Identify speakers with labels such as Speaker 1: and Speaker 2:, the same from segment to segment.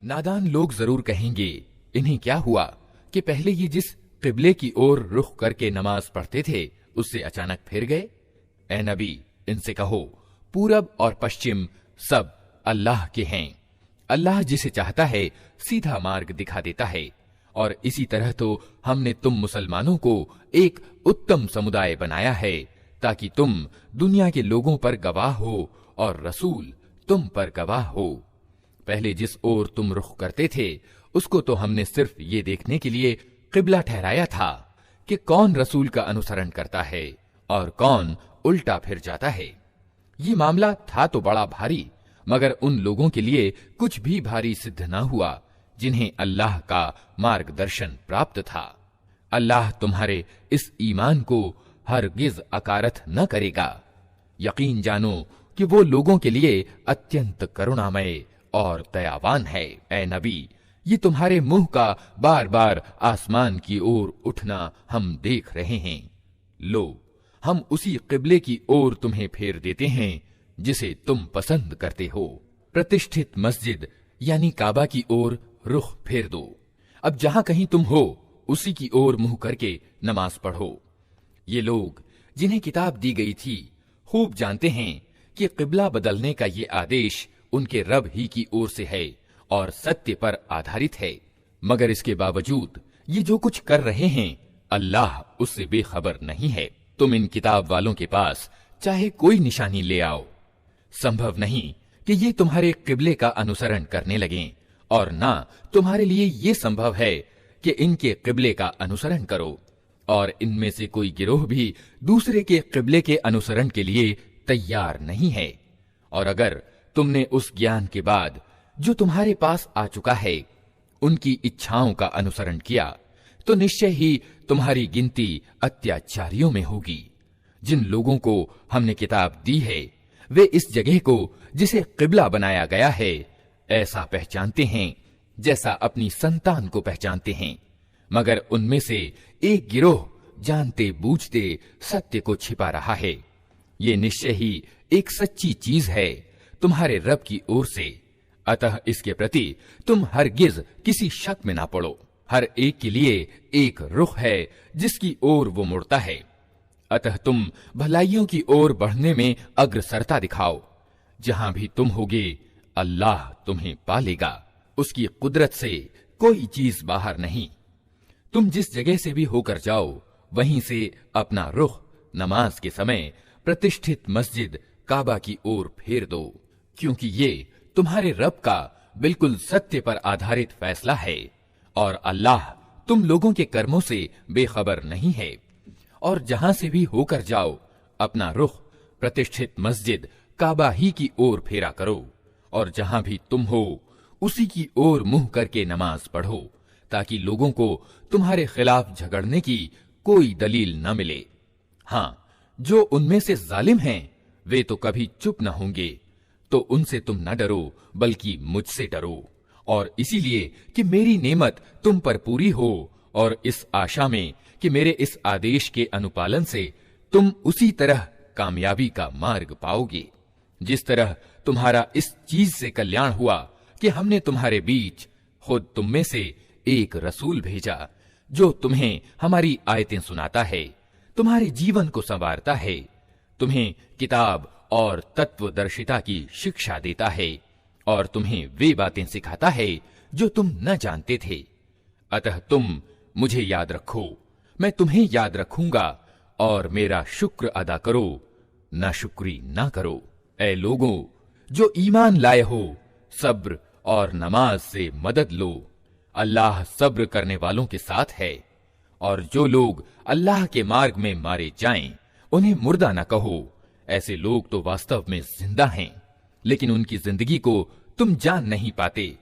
Speaker 1: नादान लोग जरूर कहेंगे, इन्हें क्या हुआ कि पहले ये जिस किबले की ओर रुख करके नमाज पढ़ते थे उससे अचानक फिर गए। ए नबी, इनसे कहो, पूरब और पश्चिम सब अल्लाह के हैं। अल्लाह जिसे चाहता है सीधा मार्ग दिखा देता है। और इसी तरह तो हमने तुम मुसलमानों को एक उत्तम समुदाय बनाया है ताकि तुम दुनिया के लोगों पर गवाह हो और रसूल तुम पर गवाह हो। पहले जिस ओर तुम रुख करते थे उसको तो हमने सिर्फ ये देखने के लिए किबला ठहराया था कि कौन रसूल का अनुसरण करता है और कौन उल्टा फिर जाता है। ये मामला था तो बड़ा भारी, मगर उन लोगों के लिए कुछ भी भारी सिद्ध न हुआ जिन्हें अल्लाह का मार्गदर्शन प्राप्त था। अल्लाह तुम्हारे इस ईमान को हरगिज अकारथ न करेगा। यकीन जानो कि वो लोगों के लिए अत्यंत करुणामय और दयावान है। ए नबी, ये तुम्हारे मुंह का बार बार आसमान की ओर उठना हम देख रहे हैं। लो, हम उसी किबले की ओर तुम्हें फेर देते हैं जिसे तुम पसंद करते हो। प्रतिष्ठित मस्जिद यानी काबा की ओर रुख फेर दो। अब जहां कहीं तुम हो उसी की ओर मुंह करके नमाज पढ़ो। ये लोग जिन्हें किताब दी गई थी खूब जानते हैं कि किबला बदलने का ये आदेश उनके रब ही की ओर से है और सत्य पर आधारित है। मगर इसके बावजूद ये जो कुछ कर रहे हैं अल्लाह उससे बेखबर नहीं है। तुम इन किताब वालों के पास चाहे कोई निशानी ले आओ, संभव नहीं कि ये तुम्हारे किबले का अनुसरण करने लगें, और ना तुम्हारे लिए ये संभव है कि इनके किबले का अनुसरण करो। और इनमें से कोई गिरोह भी दूसरे के किबले के अनुसरण के लिए तैयार नहीं है। और अगर तुमने उस ज्ञान के बाद जो तुम्हारे पास आ चुका है उनकी इच्छाओं का अनुसरण किया तो निश्चय ही तुम्हारी गिनती अत्याचारियों में होगी। जिन लोगों को हमने किताब दी है वे इस जगह को जिसे किबला बनाया गया है ऐसा पहचानते हैं जैसा अपनी संतान को पहचानते हैं, मगर उनमें से एक गिरोह जानते बूझते सत्य को छिपा रहा है। ये निश्चय ही एक सच्ची चीज है तुम्हारे रब की ओर से, अतः इसके प्रति तुम हरगिज किसी शक में ना पड़ो। हर एक के लिए एक रुख है जिसकी ओर वो मुड़ता है, अतः तुम भलाइयों की ओर बढ़ने में अग्रसरता दिखाओ। जहां भी तुम होगे अल्लाह तुम्हें पालेगा, उसकी कुदरत से कोई चीज बाहर नहीं। तुम जिस जगह से भी होकर जाओ वहीं से अपना रुख नमाज के समय प्रतिष्ठित मस्जिद काबा की ओर फेर दो, क्योंकि ये तुम्हारे रब का बिल्कुल सत्य पर आधारित फैसला है और अल्लाह तुम लोगों के कर्मों से बेखबर नहीं है। और जहां से भी होकर जाओ अपना रुख प्रतिष्ठित मस्जिद काबा ही की ओर फेरा करो, और जहां भी तुम हो उसी की ओर मुंह करके नमाज पढ़ो, ताकि लोगों को तुम्हारे खिलाफ झगड़ने की कोई दलील न मिले। हाँ, जो उनमें से जालिम हैं वे तो कभी चुप न होंगे, तो उनसे तुम न डरो बल्कि मुझसे डरो, और इसीलिए कि मेरी नेमत तुम पर पूरी हो, और इस आशा में कि मेरे इस आदेश के अनुपालन से तुम उसी तरह कामयाबी का मार्ग पाओगे जिस तरह तुम्हारा इस चीज से कल्याण हुआ कि हमने तुम्हारे बीच खुद तुम में से एक रसूल भेजा जो तुम्हें हमारी आयतें सुनाता है, तुम्हारे जीवन को संवारता है, तुम्हें किताब और तत्वदर्शिता की शिक्षा देता है और तुम्हें वे बातें सिखाता है जो तुम न जानते थे। अतः तुम मुझे याद रखो, मैं तुम्हें याद रखूंगा, और मेरा शुक्र अदा करो, नाशुक्री ना करो। ऐ लोगों जो ईमान लाए हो, सब्र और नमाज से मदद लो, अल्लाह सब्र करने वालों के साथ है। और जो लोग अल्लाह के मार्ग में मारे जाएं, उन्हें मुर्दा न कहो, ऐसे लोग तो वास्तव में जिंदा हैं, लेकिन उनकी जिंदगी को तुम जान नहीं पाते।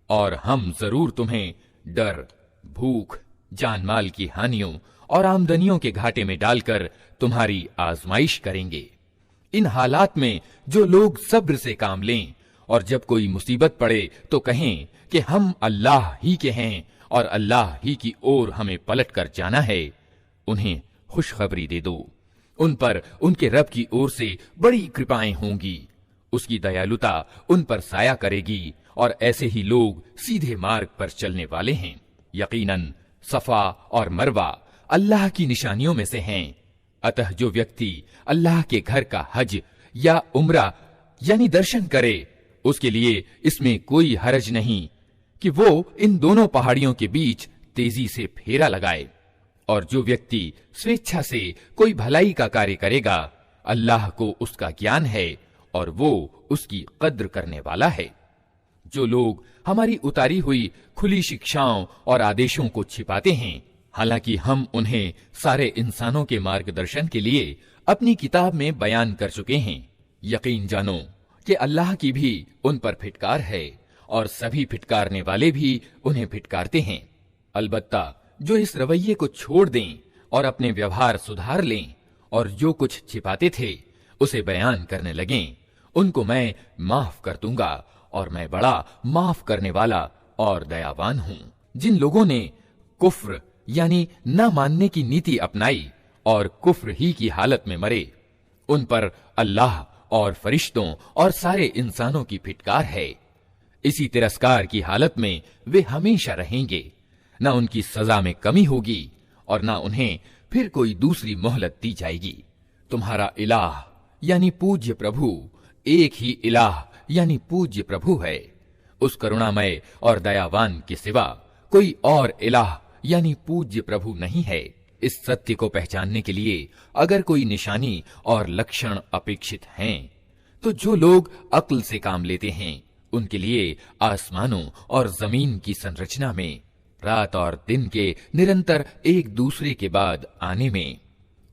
Speaker 1: और हम जरूर तुम्हें डर, भूख, जान माल की हानियों और आमदनियों के घाटे में डालकर तुम्हारी आजमाइश करेंगे। इन हालात में जो लोग सब्र से काम लें और जब कोई मुसीबत पड़े तो कहें कि हम अल्लाह ही के हैं और अल्लाह ही की ओर हमें पलट कर जाना है, उन्हें खुशखबरी दे दो, उन पर उनके रब की ओर से बड़ी कृपाएं होंगी उसकी दयालुता उन पर साया करेगी और ऐसे ही लोग सीधे मार्ग पर चलने वाले हैं। यकीनन सफा और मरवा अल्लाह की निशानियों में से हैं। अतः जो व्यक्ति अल्लाह के घर का हज या उम्रा यानी दर्शन करे, उसके लिए इसमें कोई हरज नहीं कि वो इन दोनों पहाड़ियों के बीच तेजी से फेरा लगाए। और जो व्यक्ति स्वेच्छा से कोई भलाई का कार्य करेगा, अल्लाह को उसका ज्ञान है और वो उसकी कद्र करने वाला है। जो लोग हमारी उतारी हुई खुली शिक्षाओं और आदेशों को छिपाते हैं, हालांकि हम उन्हें सारे इंसानों के मार्गदर्शन के लिए अपनी किताब में बयान कर चुके हैं, यकीन जानो कि अल्लाह की भी उन पर फिटकार है और सभी फिटकारने वाले भी उन्हें फिटकारते हैं। अलबत्ता जो इस रवैये को छोड़ दें और अपने व्यवहार सुधार लें और जो कुछ छिपाते थे उसे बयान करने लगें, उनको मैं माफ कर दूंगा और मैं बड़ा माफ करने वाला और दयावान हूं। जिन लोगों ने कुफ्र यानी न मानने की नीति अपनाई और कुफ्र ही की हालत में मरे, उन पर अल्लाह और फरिश्तों और सारे इंसानों की फिटकार है। इसी तिरस्कार की हालत में वे हमेशा रहेंगे। न उनकी सजा में कमी होगी और न उन्हें फिर कोई दूसरी मोहलत दी जाएगी। तुम्हारा इलाह यानी पूज्य प्रभु एक ही इलाह यानी पूज्य प्रभु है। उस करुणामय और दयावान के सिवा कोई और इलाह यानी पूज्य प्रभु नहीं है। इस सत्य को पहचानने के लिए अगर कोई निशानी और लक्षण अपेक्षित हैं, तो जो लोग अक्ल से काम लेते हैं उनके लिए आसमानों और जमीन की संरचना में, रात और दिन के निरंतर एक दूसरे के बाद आने में,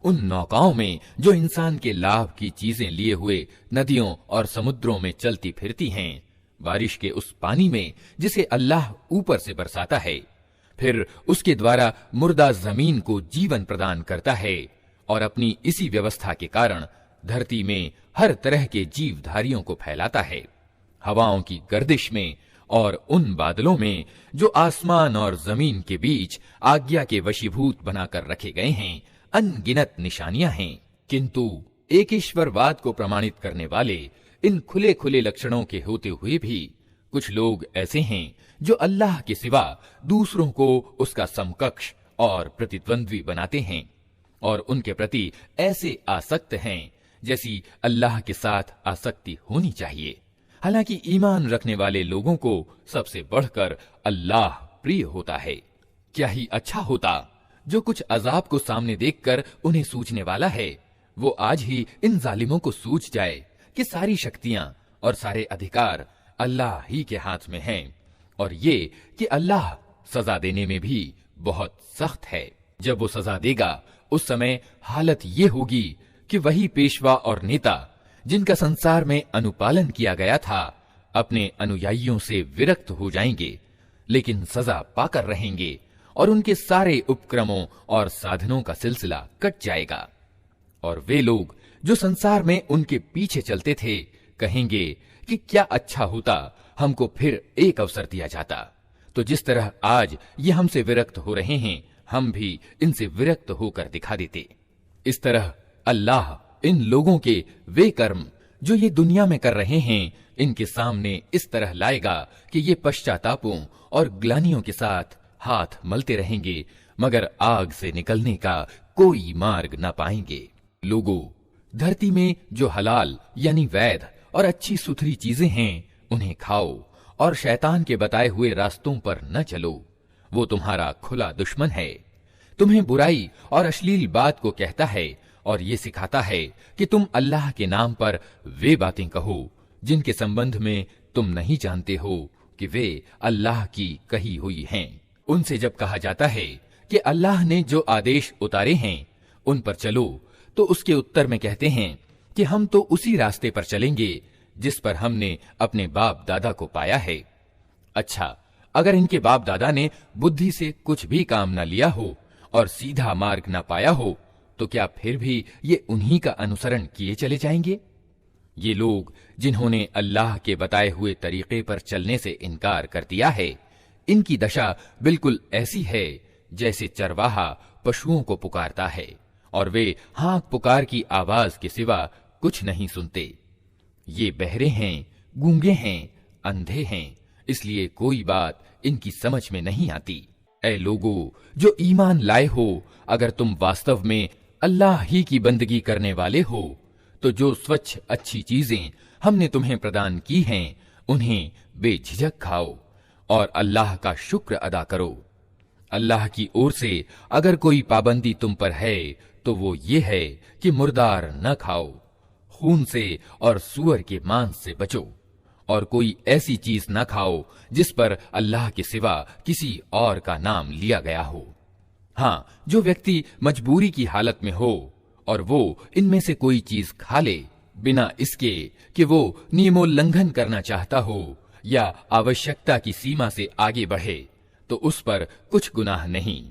Speaker 1: उन नौकाओं में जो इंसान के लाभ की चीजें लिए हुए नदियों और समुद्रों में चलती फिरती हैं, बारिश के उस पानी में जिसे अल्लाह ऊपर से बरसाता है, फिर उसके द्वारा मुर्दा जमीन को जीवन प्रदान करता है और अपनी इसी व्यवस्था के कारण धरती में हर तरह के जीवधारियों को फैलाता है। हवाओं की गर्दिश में और उन बादलों में जो आसमान और जमीन के बीच आज्ञा के वशीभूत बनाकर रखे गए हैं, अनगिनत निशानियां हैं। किंतु एक ईश्वरवाद को प्रमाणित करने वाले इन खुले खुले लक्षणों के होते हुए भी कुछ लोग ऐसे हैं जो अल्लाह के सिवा दूसरों को उसका समकक्ष और प्रतिद्वंद्वी बनाते हैं और उनके प्रति ऐसे आसक्त हैं जैसी अल्लाह के साथ आसक्ति होनी चाहिए। हालांकि ईमान रखने वाले लोगों को सबसे बढ़कर अल्लाह प्रिय होता है। क्या ही अच्छा होता जो कुछ अजाब को सामने देखकर उन्हें सूझने वाला है, वो आज ही इन जालिमों को सूझ जाए कि सारी शक्तियां और सारे अधिकार अल्लाह ही के हाथ में हैं और ये कि अल्लाह सजा देने में भी बहुत सख्त है। जब वो सजा देगा उस समय हालत ये होगी कि वही पेशवा और नेता जिनका संसार में अनुपालन किया गया था, अपने अनुयायियों से विरक्त हो जाएंगे, लेकिन सजा पाकर रहेंगे और उनके सारे उपक्रमों और साधनों का सिलसिला कट जाएगा। और वे लोग जो संसार में उनके पीछे चलते थे कहेंगे कि क्या अच्छा होता हमको फिर एक अवसर दिया जाता। तो जिस तरह आज ये हमसे विरक्त हो रहे हैं, हम भी इनसे विरक्त होकर दिखा देते। इस तरह अल्लाह इन लोगों के वे कर्म जो ये दुनिया में कर रहे हैं, इनके सामने इस तरह लाएगा कि ये पश्चातापों और ग्लानियों के साथ हाथ मलते रहेंगे, मगर आग से निकलने का कोई मार्ग न पाएंगे। लोगों, धरती में जो हलाल यानी वैध और अच्छी सुथरी चीजें हैं, उन्हें खाओ और शैतान के बताए हुए रास्तों पर न चलो। वो तुम्हारा खुला दुश्मन है, तुम्हें बुराई और अश्लील बात को कहता है और ये सिखाता है कि तुम अल्लाह के नाम पर वे बातें कहो जिनके संबंध में तुम नहीं जानते हो कि वे अल्लाह की कही हुई हैं। उनसे जब कहा जाता है कि अल्लाह ने जो आदेश उतारे हैं उन पर चलो, तो उसके उत्तर में कहते हैं कि हम तो उसी रास्ते पर चलेंगे जिस पर हमने अपने बाप दादा को पाया है। अच्छा, अगर इनके बाप दादा ने बुद्धि से कुछ भी काम न लिया हो और सीधा मार्ग न पाया हो, तो क्या फिर भी ये उन्हीं का अनुसरण किए चले जाएंगे? ये लोग जिन्होंने अल्लाह के बताए हुए तरीके पर चलने से इनकार कर दिया है, इनकी दशा बिल्कुल ऐसी है जैसे चरवाहा पशुओं को पुकारता है और वे हाँक पुकार की आवाज के सिवा कुछ नहीं सुनते। ये बहरे हैं, गूंगे हैं, अंधे हैं, इसलिए कोई बात इनकी समझ में नहीं आती। ऐ लोगो जो ईमान लाए हो, अगर तुम वास्तव में अल्लाह ही की बंदगी करने वाले हो तो जो स्वच्छ अच्छी चीजें हमने तुम्हें प्रदान की हैं उन्हें बेझिझक खाओ और अल्लाह का शुक्र अदा करो। अल्लाह की ओर से अगर कोई पाबंदी तुम पर है तो वो ये है कि मुर्दार न खाओ, खून से और सूअर के मांस से बचो, और कोई ऐसी चीज न खाओ जिस पर अल्लाह के सिवा किसी और का नाम लिया गया हो। हाँ, जो व्यक्ति मजबूरी की हालत में हो और वो इनमें से कोई चीज खा ले बिना इसके कि वो नियमोल्लंघन करना चाहता हो या आवश्यकता की सीमा से आगे बढ़े, तो उस पर कुछ गुनाह नहीं।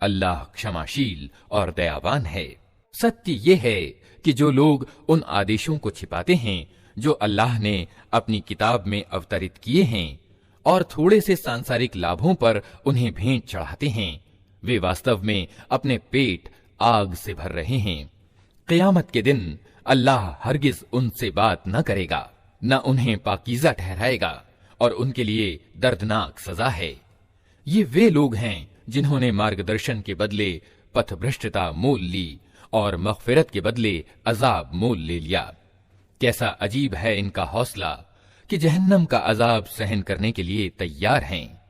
Speaker 1: अल्लाह क्षमाशील और दयावान है। सत्य ये है कि जो लोग उन आदेशों को छिपाते हैं जो अल्लाह ने अपनी किताब में अवतरित किए हैं और थोड़े से सांसारिक लाभों पर उन्हें भेंट चढ़ाते हैं, वे वास्तव में अपने पेट आग से भर रहे हैं। क़यामत के दिन अल्लाह हरगिज उनसे बात न करेगा, न उन्हें पाकीज़ा ठहराएगा और उनके लिए दर्दनाक सजा है। ये वे लोग हैं जिन्होंने मार्गदर्शन के बदले पथभ्रष्टता मोल ली और मग़फ़िरत के बदले अजाब मोल ले लिया। कैसा अजीब है इनका हौसला कि जहन्नम का अजाब सहन करने के लिए तैयार हैं।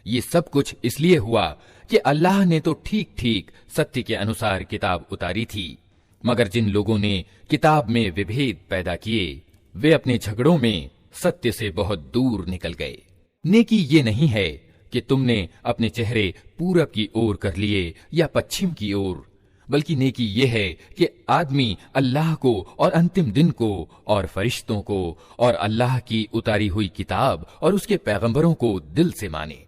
Speaker 1: ये सब कुछ इसलिए हुआ कि अल्लाह ने तो ठीक ठीक सत्य के अनुसार किताब उतारी थी, मगर जिन लोगों ने किताब में विभेद पैदा किए वे अपने झगड़ों में सत्य से बहुत दूर निकल गए। नेकी ये नहीं है कि तुमने अपने चेहरे पूरब की ओर कर लिए या पश्चिम की ओर, बल्कि नेकी ये है कि आदमी अल्लाह को और अंतिम दिन को और फरिश्तों को और अल्लाह की उतारी हुई किताब और उसके पैगंबरों को दिल से माने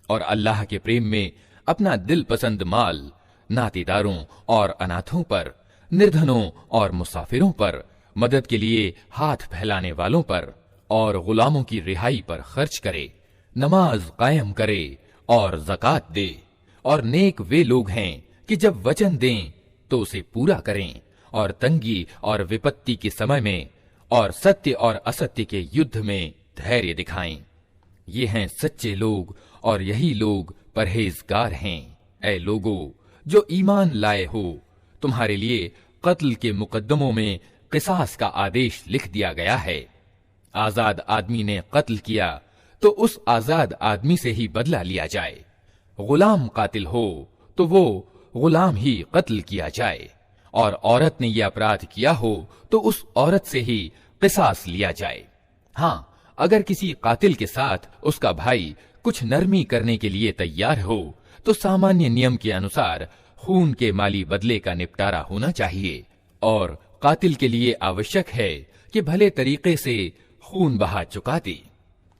Speaker 1: और अल्लाह के प्रेम में अपना दिल पसंद माल नातेदारों और अनाथों पर, निर्धनों और मुसाफिरों पर, मदद के लिए हाथ फैलाने वालों पर और गुलामों की रिहाई पर खर्च करे, नमाज कायम करे और ज़कात दे। और नेक वे लोग हैं कि जब वचन दें तो उसे पूरा करें और तंगी और विपत्ति के समय में और सत्य और असत्य के युद्ध में धैर्य दिखाएं। ये हैं सच्चे लोग और यही लोग परहेजगार हैं। ऐ लोगो जो ईमान लाए हो, तुम्हारे लिए कत्ल के मुकद्दमों में किसास का आदेश लिख दिया गया है। आजाद आदमी ने कत्ल किया तो उस आजाद आदमी से ही बदला लिया जाए। गुलाम कातिल हो तो वो गुलाम ही कत्ल किया जाए, और औरत ने यह अपराध किया हो तो उस औरत से ही किसास लिया जाए। हाँ, अगर किसी कातिल के साथ उसका भाई कुछ नरमी करने के लिए तैयार हो तो सामान्य नियम के अनुसार खून के माली बदले का निपटारा होना चाहिए, और कातिल के लिए आवश्यक है कि भले तरीके से खून बहा चुका दे।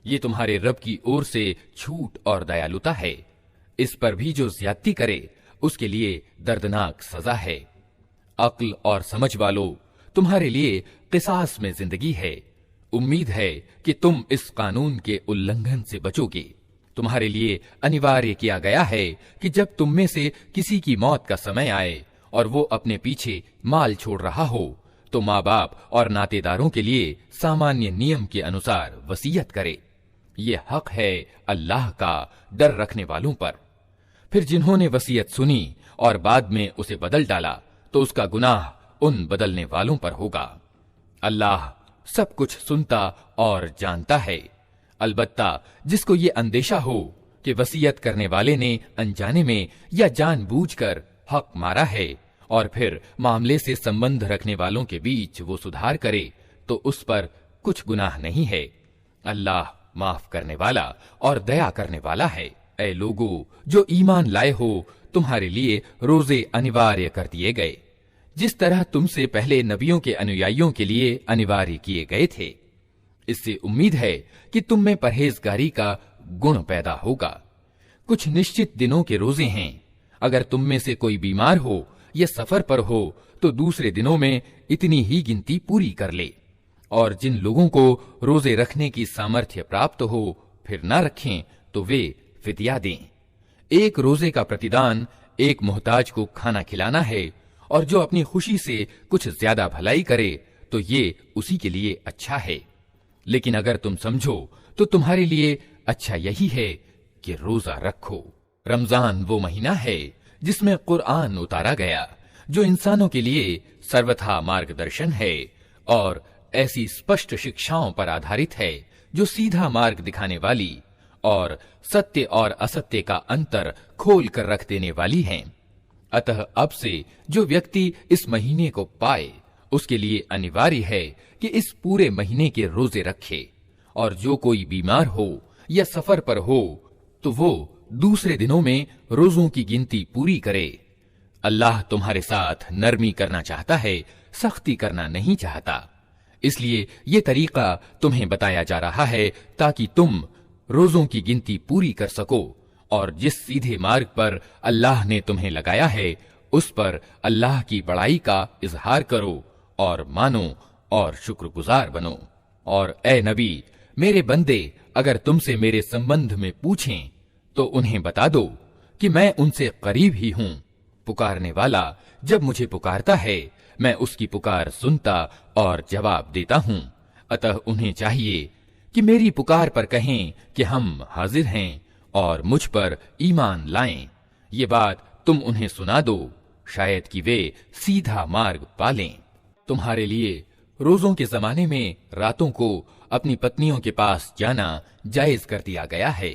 Speaker 1: ये तुम्हारे रब की ओर से छूट और दयालुता है। इस पर भी जो ज्यादती करे उसके लिए दर्दनाक सजा है। अक्ल और समझ वालों, तुम्हारे लिए किसास में जिंदगी है। उम्मीद है कि तुम इस कानून के उल्लंघन से बचोगे। तुम्हारे लिए अनिवार्य किया गया है कि जब तुम में से किसी की मौत का समय आए और वो अपने पीछे माल छोड़ रहा हो तो माँ बाप और नातेदारों के लिए सामान्य नियम के अनुसार वसीयत करे। ये हक है अल्लाह का डर रखने वालों पर। फिर जिन्होंने वसीयत सुनी और बाद में उसे बदल डाला तो उसका गुनाह उन बदलने वालों पर होगा। अल्लाह सब कुछ सुनता और जानता है। अलबत्ता जिसको ये अंदेशा हो कि वसीयत करने वाले ने अनजाने में या जानबूझकर हक मारा है और फिर मामले से संबंध रखने वालों के बीच वो सुधार करे तो उस पर कुछ गुनाह नहीं है। अल्लाह माफ करने वाला और दया करने वाला है। ऐ लोगो जो ईमान लाए हो, तुम्हारे लिए रोजे अनिवार्य कर दिए गए, जिस तरह तुमसे पहले नबियों के अनुयायियों के लिए अनिवार्य किए गए थे। इससे उम्मीद है कि तुम में परहेजगारी का गुण पैदा होगा। कुछ निश्चित दिनों के रोजे हैं। अगर तुम में से कोई बीमार हो या सफर पर हो तो दूसरे दिनों में इतनी ही गिनती पूरी कर ले। और जिन लोगों को रोजे रखने की सामर्थ्य प्राप्त हो फिर न रखें तो वे फिदिया दें। एक रोजे का प्रतिदान एक मोहताज को खाना खिलाना है, और जो अपनी खुशी से कुछ ज्यादा भलाई करे तो ये उसी के लिए अच्छा है। लेकिन अगर तुम समझो तो तुम्हारे लिए अच्छा यही है कि रोजा रखो। रमजान वो महीना है जिसमें कुरान उतारा गया, जो इंसानों के लिए सर्वथा मार्गदर्शन है और ऐसी स्पष्ट शिक्षाओं पर आधारित है जो सीधा मार्ग दिखाने वाली और सत्य और असत्य का अंतर खोल कर रख देने वाली हैं। अतः अब से जो व्यक्ति इस महीने को पाए उसके लिए अनिवार्य है कि इस पूरे महीने के रोजे रखे, और जो कोई बीमार हो या सफर पर हो तो वो दूसरे दिनों में रोजों की गिनती पूरी करे। अल्लाह तुम्हारे साथ नरमी करना चाहता है, सख्ती करना नहीं चाहता। इसलिए ये तरीका तुम्हें बताया जा रहा है ताकि तुम रोजों की गिनती पूरी कर सको, और जिस सीधे मार्ग पर अल्लाह ने तुम्हें लगाया है उस पर अल्लाह की बड़ाई का इजहार करो और मानो और शुक्रगुजार बनो। और ए नबी, मेरे बंदे अगर तुमसे मेरे संबंध में पूछें तो उन्हें बता दो कि मैं उनसे करीब ही हूं। पुकारने वाला जब मुझे पुकारता है मैं उसकी पुकार सुनता और जवाब देता हूं। अतः उन्हें चाहिए कि मेरी पुकार पर कहें कि हम हाजिर हैं और मुझ पर ईमान लाएं। ये बात तुम उन्हें सुना दो, शायद कि वे सीधा मार्ग पालें। तुम्हारे लिए रोजों के जमाने में रातों को अपनी पत्नियों के पास जाना जायज कर दिया गया है।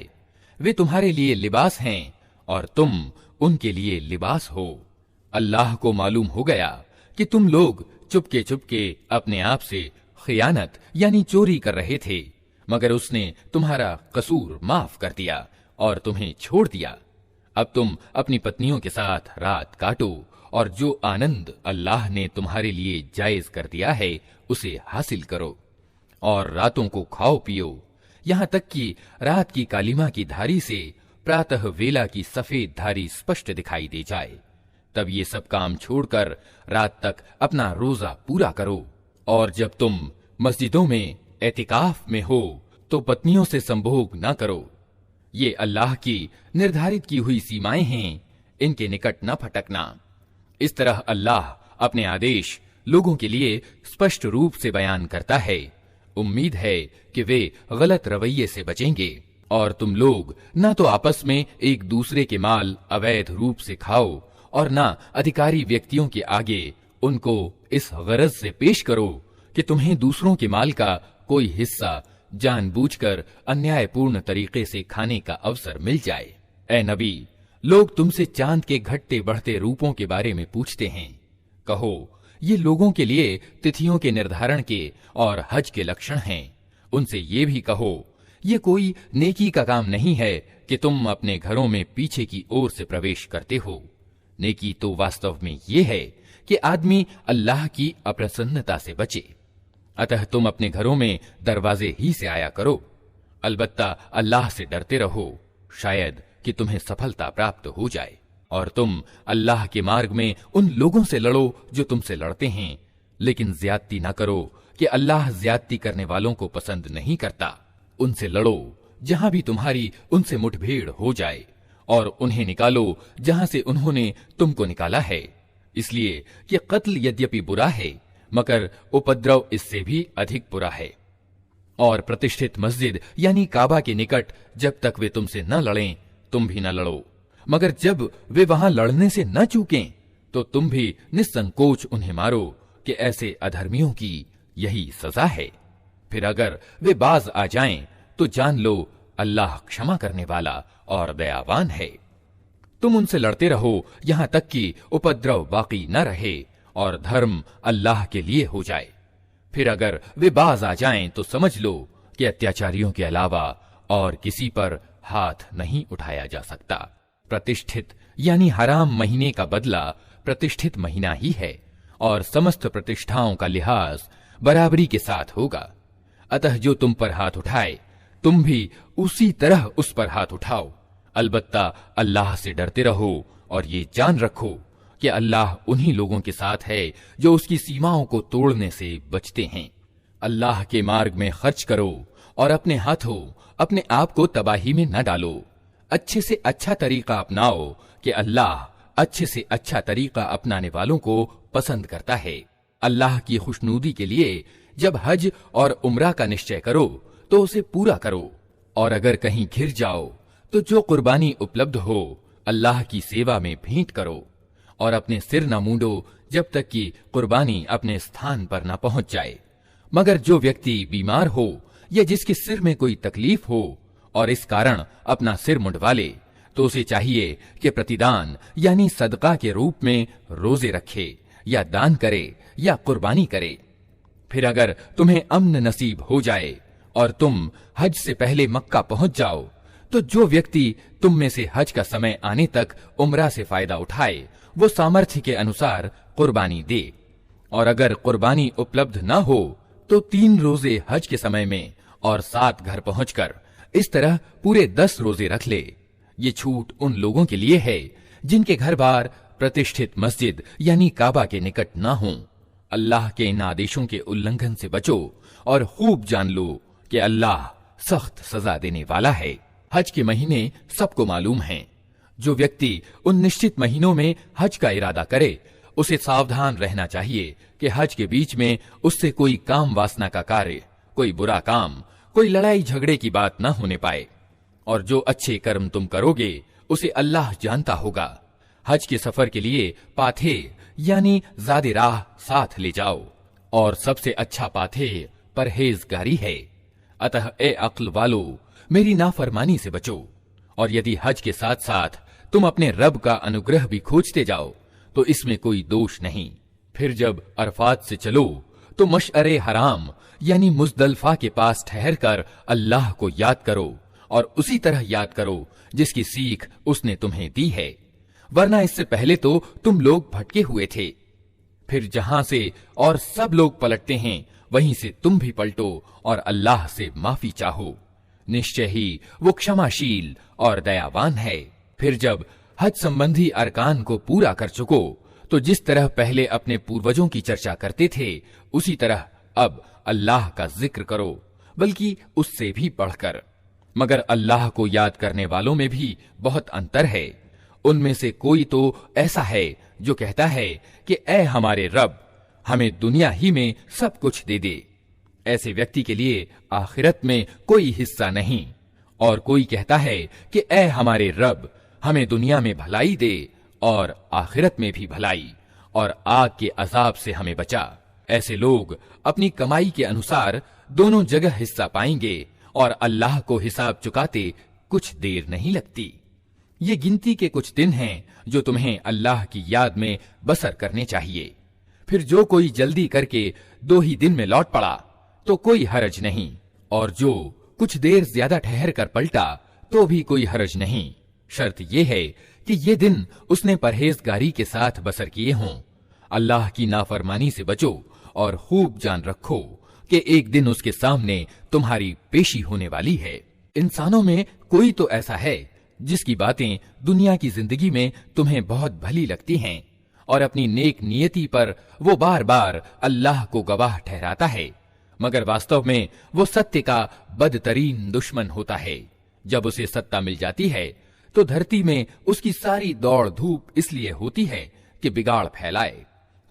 Speaker 1: वे तुम्हारे लिए लिबास हैं और तुम उनके लिए लिबास हो। अल्लाह को मालूम हो गया कि तुम लोग चुपके चुपके अपने आप से खियानत यानी चोरी कर रहे थे, मगर उसने तुम्हारा कसूर माफ कर दिया और तुम्हें छोड़ दिया। अब तुम अपनी पत्नियों के साथ रात काटो और जो आनंद अल्लाह ने तुम्हारे लिए जायज कर दिया है उसे हासिल करो, और रातों को खाओ पियो, यहाँ तक कि रात की कालिमा की धारी से प्रातः वेला की सफेद धारी स्पष्ट दिखाई दे जाए। तब ये सब काम छोड़कर रात तक अपना रोजा पूरा करो। और जब तुम मस्जिदों में एतिकाफ में हो तो पत्नियों से संभोग न करो। ये अल्लाह की निर्धारित की हुई सीमाएं हैं, इनके निकट न फटकना। इस तरह अल्लाह अपने आदेश लोगों के लिए स्पष्ट रूप से बयान करता है। उम्मीद है कि वे गलत रवैये से बचेंगे और तुम लोग न तो आपस में एक दूसरे के माल अवैध रूप से खाओ और न अधिकारी व्यक्तियों के आगे उनको इस गरज से पेश करो कि तुम्हें दूसरों के माल का कोई हिस्सा जानबूझकर अन्यायपूर्ण तरीके से खाने का अवसर मिल जाए। ए नबी, लोग तुमसे चांद के घटते बढ़ते रूपों के बारे में पूछते हैं। कहो, ये लोगों के लिए तिथियों के निर्धारण के और हज के लक्षण हैं। उनसे ये भी कहो, ये कोई नेकी का काम नहीं है कि तुम अपने घरों में पीछे की ओर से प्रवेश करते हो। नेकी तो वास्तव में ये है कि आदमी अल्लाह की अप्रसन्नता से बचे। अतः तुम अपने घरों में दरवाजे ही से आया करो। अलबत्ता अल्लाह से डरते रहो, शायद कि तुम्हें सफलता प्राप्त हो जाए। और तुम अल्लाह के मार्ग में उन लोगों से लड़ो जो तुमसे लड़ते हैं, लेकिन ज्यादती न करो कि अल्लाह ज्यादती करने वालों को पसंद नहीं करता। उनसे लड़ो जहां भी तुम्हारी उनसे मुठभेड़ हो जाए, और उन्हें निकालो जहां से उन्होंने तुमको निकाला है, इसलिए कि कत्ल यद्यपि बुरा है मगर उपद्रव इससे भी अधिक बुरा है। और प्रतिष्ठित मस्जिद यानी काबा के निकट जब तक वे तुमसे न लड़ें तुम भी न लड़ो, मगर जब वे वहां लड़ने से न चूकें तो तुम भी निस्संकोच उन्हें मारो कि ऐसे अधर्मियों की यही सजा है। फिर अगर वे बाज आ जाएं तो जान लो अल्लाह क्षमा करने वाला और दयावान है। तुम उनसे लड़ते रहो यहां तक कि उपद्रव बाकी न रहे और धर्म अल्लाह के लिए हो जाए। फिर अगर वे बाज आ जाएं तो समझ लो कि अत्याचारियों के अलावा और किसी पर हाथ नहीं उठाया जा सकता। प्रतिष्ठित यानी हराम महीने का बदला प्रतिष्ठित महीना ही है और समस्त प्रतिष्ठाओं का लिहाज बराबरी के साथ होगा। अतः जो तुम पर हाथ उठाए तुम भी उसी तरह उस पर हाथ उठाओ। अलबत्ता अल्लाह से डरते रहो और ये जान रखो कि अल्लाह उन्हीं लोगों के साथ है जो उसकी सीमाओं को तोड़ने से बचते हैं। अल्लाह के मार्ग में खर्च करो और अपने हाथों अपने आप को तबाही में न डालो। अच्छे से अच्छा तरीका अपनाओ कि अल्लाह अच्छे से अच्छा तरीका अपनाने वालों को पसंद करता है। अल्लाह की खुशनूदी के लिए जब हज और उम्रा का निश्चय करो तो उसे पूरा करो, और अगर कहीं घिर जाओ तो जो कुर्बानी उपलब्ध हो अल्लाह की सेवा में भेंट करो, और अपने सिर न मूंडो जब तक कि कुर्बानी अपने स्थान पर न पहुंच जाए। मगर जो व्यक्ति बीमार हो या जिसके सिर में कोई तकलीफ हो और इस कारण अपना सिर मुंडवा ले, तो उसे चाहिए कि प्रतिदान यानी सदका के रूप में रोजे रखे या दान करे या कुर्बानी करे। फिर अगर तुम्हें अम्न नसीब हो जाए और तुम हज से पहले मक्का पहुंच जाओ, तो जो व्यक्ति तुम में से हज का समय आने तक उम्रा से फायदा उठाए वो सामर्थ्य के अनुसार कुर्बानी दे, और अगर कुर्बानी उपलब्ध न हो तो 3 रोजे हज के समय में और 7 घर पहुंचकर इस तरह पूरे 10 रोजे रख ले। ये छूट उन लोगों के लिए है जिनके घर बार प्रतिष्ठित मस्जिद यानी काबा के निकट न हो। अल्लाह के इन आदेशों के उल्लंघन से बचो और खूब जान लो कि अल्लाह सख्त सजा देने वाला है। हज के महीने सबको मालूम हैं। जो व्यक्ति उन निश्चित महीनों में हज का इरादा करे उसे सावधान रहना चाहिए कि हज के बीच में उससे कोई काम वासना का कार्य, कोई बुरा काम, कोई लड़ाई झगड़े की बात न होने पाए। और जो अच्छे कर्म तुम करोगे उसे अल्लाह जानता होगा। हज के सफर के लिए पाथे यानी ज़ादे राह साथ ले जाओ, और सबसे अच्छा पाथे परहेजगारी है। अतः ए अक्ल वालो, मेरी नाफरमानी से बचो, और यदि हज के साथ साथ तुम अपने रब का अनुग्रह भी खोजते जाओ तो इसमें कोई दोष नहीं। फिर जब अरफात से चलो तो मशअरे हराम यानी मुजदलफा के पास ठहरकर अल्लाह को याद करो, और उसी तरह याद करो जिसकी सीख उसने तुम्हें दी है, वरना इससे पहले तो तुम लोग भटके हुए थे। फिर जहां से और सब लोग पलटते हैं वहीं से तुम भी पलटो और अल्लाह से माफी चाहो। निश्चय ही वो क्षमाशील और दयावान है। फिर जब हज संबंधी अरकान को पूरा कर चुको तो जिस तरह पहले अपने पूर्वजों की चर्चा करते थे उसी तरह अब अल्लाह का जिक्र करो, बल्कि उससे भी बढ़कर। मगर अल्लाह को याद करने वालों में भी बहुत अंतर है। उनमें से कोई तो ऐसा है जो कहता है कि ऐ हमारे रब, हमें दुनिया ही में सब कुछ दे दे। ऐसे व्यक्ति के लिए आखिरत में कोई हिस्सा नहीं। और कोई कहता है कि ऐ हमारे रब, हमें दुनिया में भलाई दे और आखिरत में भी भलाई, और आग के अजाब से हमें बचा। ऐसे लोग अपनी कमाई के अनुसार दोनों जगह हिस्सा पाएंगे और अल्लाह को हिसाब चुकाते कुछ देर नहीं लगती। ये गिनती के कुछ दिन हैं जो तुम्हें अल्लाह की याद में बसर करने चाहिए। फिर जो कोई जल्दी करके 2 ही दिन में लौट पड़ा तो कोई हरज नहीं, और जो कुछ देर ज्यादा ठहर कर पलटा तो भी कोई हरज नहीं। शर्त यह है कि ये दिन उसने परहेजगारी के साथ बसर किए हों। अल्लाह की नाफरमानी से बचो और खूब जान रखो कि एक दिन उसके सामने तुम्हारी पेशी होने वाली है। इंसानों में कोई तो ऐसा है जिसकी बातें दुनिया की जिंदगी में तुम्हें बहुत भली लगती हैं, और अपनी नेक नियति पर वो बार बार अल्लाह को गवाह ठहराता है, मगर वास्तव में वो सत्य का बदतरीन दुश्मन होता है। जब उसे सत्ता मिल जाती है तो धरती में उसकी सारी दौड़ धूप इसलिए होती है कि बिगाड़ फैलाए,